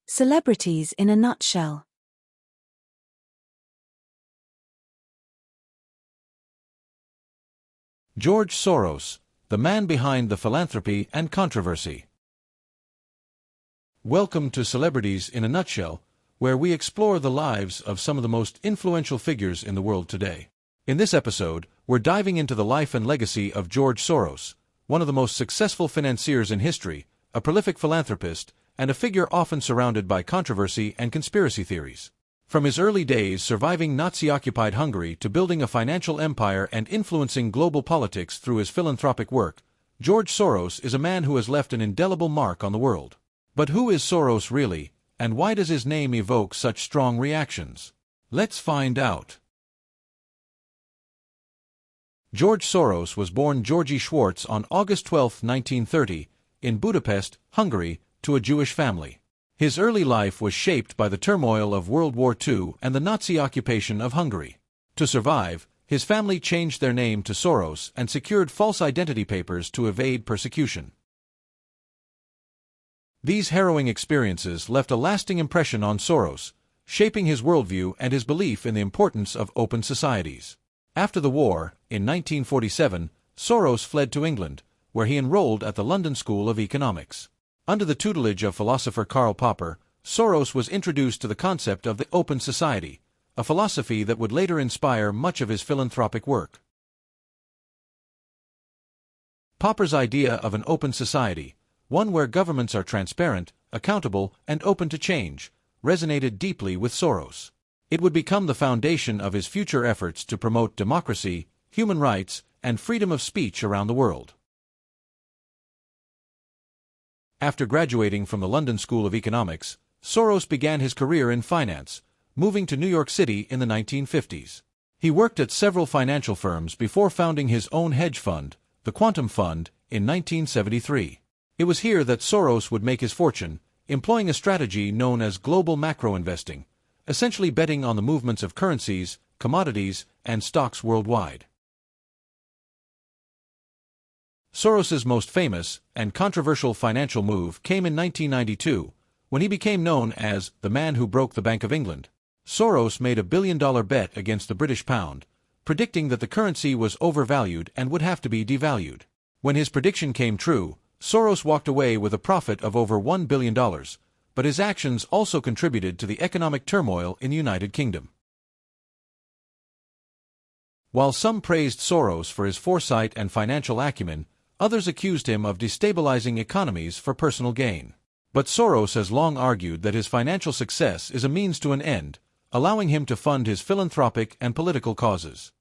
Celebrities in a nutshell. George Soros, the man behind the philanthropy and controversy. Welcome to Celebrities in a Nutshell, where we explore the lives of some of the most influential figures in the world today. In this episode, we're diving into the life and legacy of George Soros, one of the most successful financiers in history, a prolific philanthropist, and a figure often surrounded by controversy and conspiracy theories. From his early days surviving Nazi-occupied Hungary to building a financial empire and influencing global politics through his philanthropic work, George Soros is a man who has left an indelible mark on the world. But who is Soros really, and why does his name evoke such strong reactions? Let's find out. George Soros was born Georgi Schwartz on August 12, 1930, in Budapest, Hungary, to a Jewish family. His early life was shaped by the turmoil of World War II and the Nazi occupation of Hungary. To survive, his family changed their name to Soros and secured false identity papers to evade persecution. These harrowing experiences left a lasting impression on Soros, shaping his worldview and his belief in the importance of open societies. After the war, in 1947, Soros fled to England, where he enrolled at the London School of Economics. Under the tutelage of philosopher Karl Popper, Soros was introduced to the concept of the open society, a philosophy that would later inspire much of his philanthropic work. Popper's idea of an open society, one where governments are transparent, accountable, and open to change, resonated deeply with Soros. It would become the foundation of his future efforts to promote democracy, human rights, and freedom of speech around the world. After graduating from the London School of Economics, Soros began his career in finance, moving to New York City in the 1950s. He worked at several financial firms before founding his own hedge fund, the Quantum Fund, in 1973. It was here that Soros would make his fortune, employing a strategy known as global macro investing, essentially betting on the movements of currencies, commodities, and stocks worldwide. Soros's most famous and controversial financial move came in 1992, when he became known as the man who broke the Bank of England. Soros made a billion-dollar bet against the British pound, predicting that the currency was overvalued and would have to be devalued. When his prediction came true, Soros walked away with a profit of over $1 billion, but his actions also contributed to the economic turmoil in the United Kingdom. While some praised Soros for his foresight and financial acumen, others accused him of destabilizing economies for personal gain. But Soros has long argued that his financial success is a means to an end, allowing him to fund his philanthropic and political causes.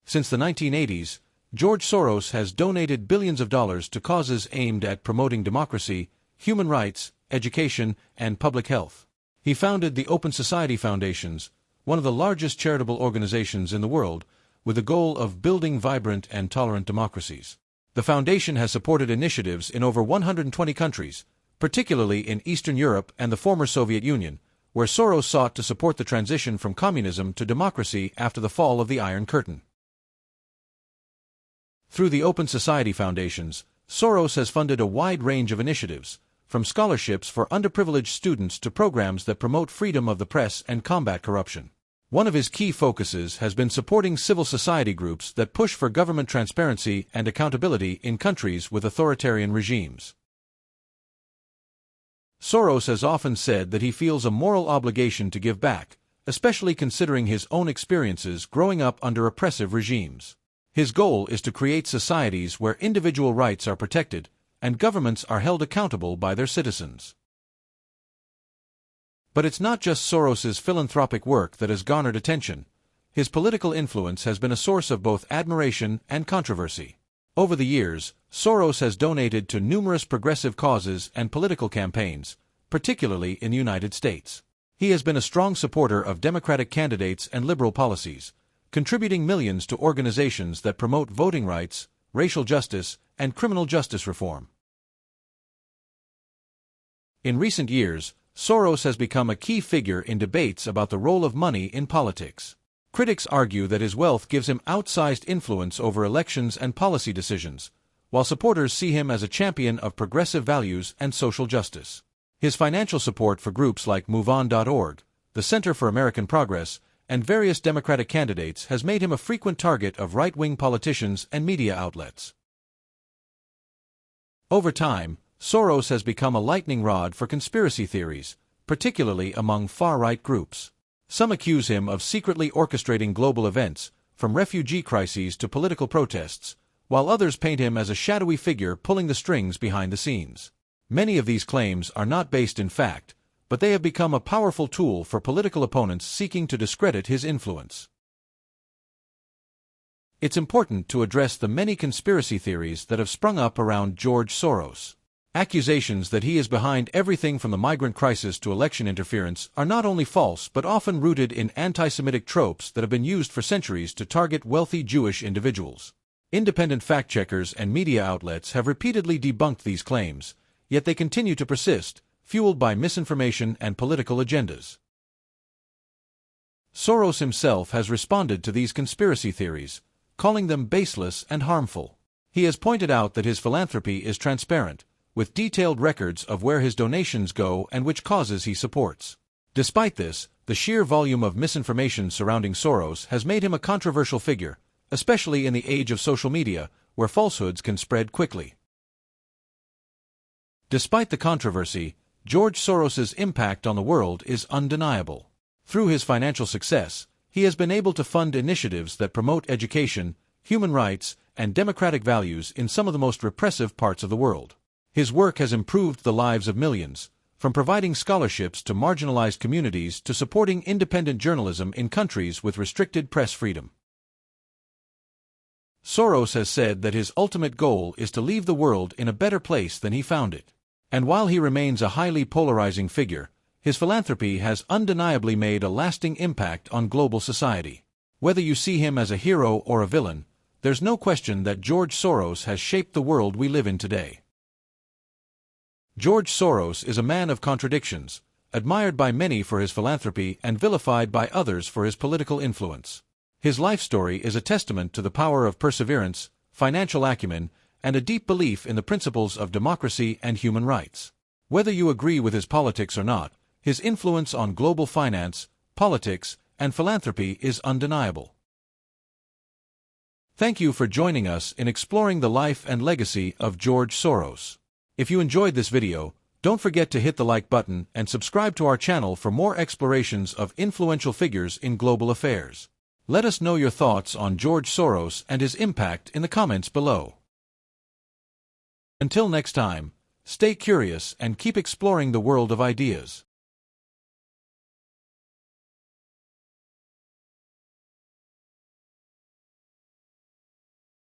Since the 1980s, George Soros has donated billions of dollars to causes aimed at promoting democracy, human rights, education, and public health. He founded the Open Society Foundations, one of the largest charitable organizations in the world, with the goal of building vibrant and tolerant democracies. The foundation has supported initiatives in over 120 countries, particularly in Eastern Europe and the former Soviet Union, where Soros sought to support the transition from communism to democracy after the fall of the Iron Curtain. Through the Open Society Foundations, Soros has funded a wide range of initiatives, from scholarships for underprivileged students to programs that promote freedom of the press and combat corruption. One of his key focuses has been supporting civil society groups that push for government transparency and accountability in countries with authoritarian regimes. Soros has often said that he feels a moral obligation to give back, especially considering his own experiences growing up under oppressive regimes. His goal is to create societies where individual rights are protected and governments are held accountable by their citizens. But it's not just Soros's philanthropic work that has garnered attention. His political influence has been a source of both admiration and controversy. Over the years, Soros has donated to numerous progressive causes and political campaigns, particularly in the United States. He has been a strong supporter of Democratic candidates and liberal policies, contributing millions to organizations that promote voting rights, racial justice, and criminal justice reform. In recent years, Soros has become a key figure in debates about the role of money in politics. Critics argue that his wealth gives him outsized influence over elections and policy decisions, while supporters see him as a champion of progressive values and social justice. His financial support for groups like MoveOn.org, the Center for American Progress, and various Democratic candidates has made him a frequent target of right-wing politicians and media outlets. Over time, Soros has become a lightning rod for conspiracy theories, particularly among far-right groups. Some accuse him of secretly orchestrating global events, from refugee crises to political protests, while others paint him as a shadowy figure pulling the strings behind the scenes. Many of these claims are not based in fact, but they have become a powerful tool for political opponents seeking to discredit his influence. It's important to address the many conspiracy theories that have sprung up around George Soros. Accusations that he is behind everything from the migrant crisis to election interference are not only false but often rooted in anti-Semitic tropes that have been used for centuries to target wealthy Jewish individuals. Independent fact-checkers and media outlets have repeatedly debunked these claims, yet they continue to persist, fueled by misinformation and political agendas. Soros himself has responded to these conspiracy theories, calling them baseless and harmful. He has pointed out that his philanthropy is transparent, with detailed records of where his donations go and which causes he supports. Despite this, the sheer volume of misinformation surrounding Soros has made him a controversial figure, especially in the age of social media, where falsehoods can spread quickly. Despite the controversy, George Soros's impact on the world is undeniable. Through his financial success, he has been able to fund initiatives that promote education, human rights, and democratic values in some of the most repressive parts of the world. His work has improved the lives of millions, from providing scholarships to marginalized communities to supporting independent journalism in countries with restricted press freedom. Soros has said that his ultimate goal is to leave the world in a better place than he found it. And while he remains a highly polarizing figure, his philanthropy has undeniably made a lasting impact on global society. Whether you see him as a hero or a villain, there's no question that George Soros has shaped the world we live in today. George Soros is a man of contradictions, admired by many for his philanthropy and vilified by others for his political influence. His life story is a testament to the power of perseverance, financial acumen, and a deep belief in the principles of democracy and human rights. Whether you agree with his politics or not, his influence on global finance, politics, and philanthropy is undeniable. Thank you for joining us in exploring the life and legacy of George Soros. If you enjoyed this video, don't forget to hit the like button and subscribe to our channel for more explorations of influential figures in global affairs. Let us know your thoughts on George Soros and his impact in the comments below. Until next time, stay curious and keep exploring the world of ideas.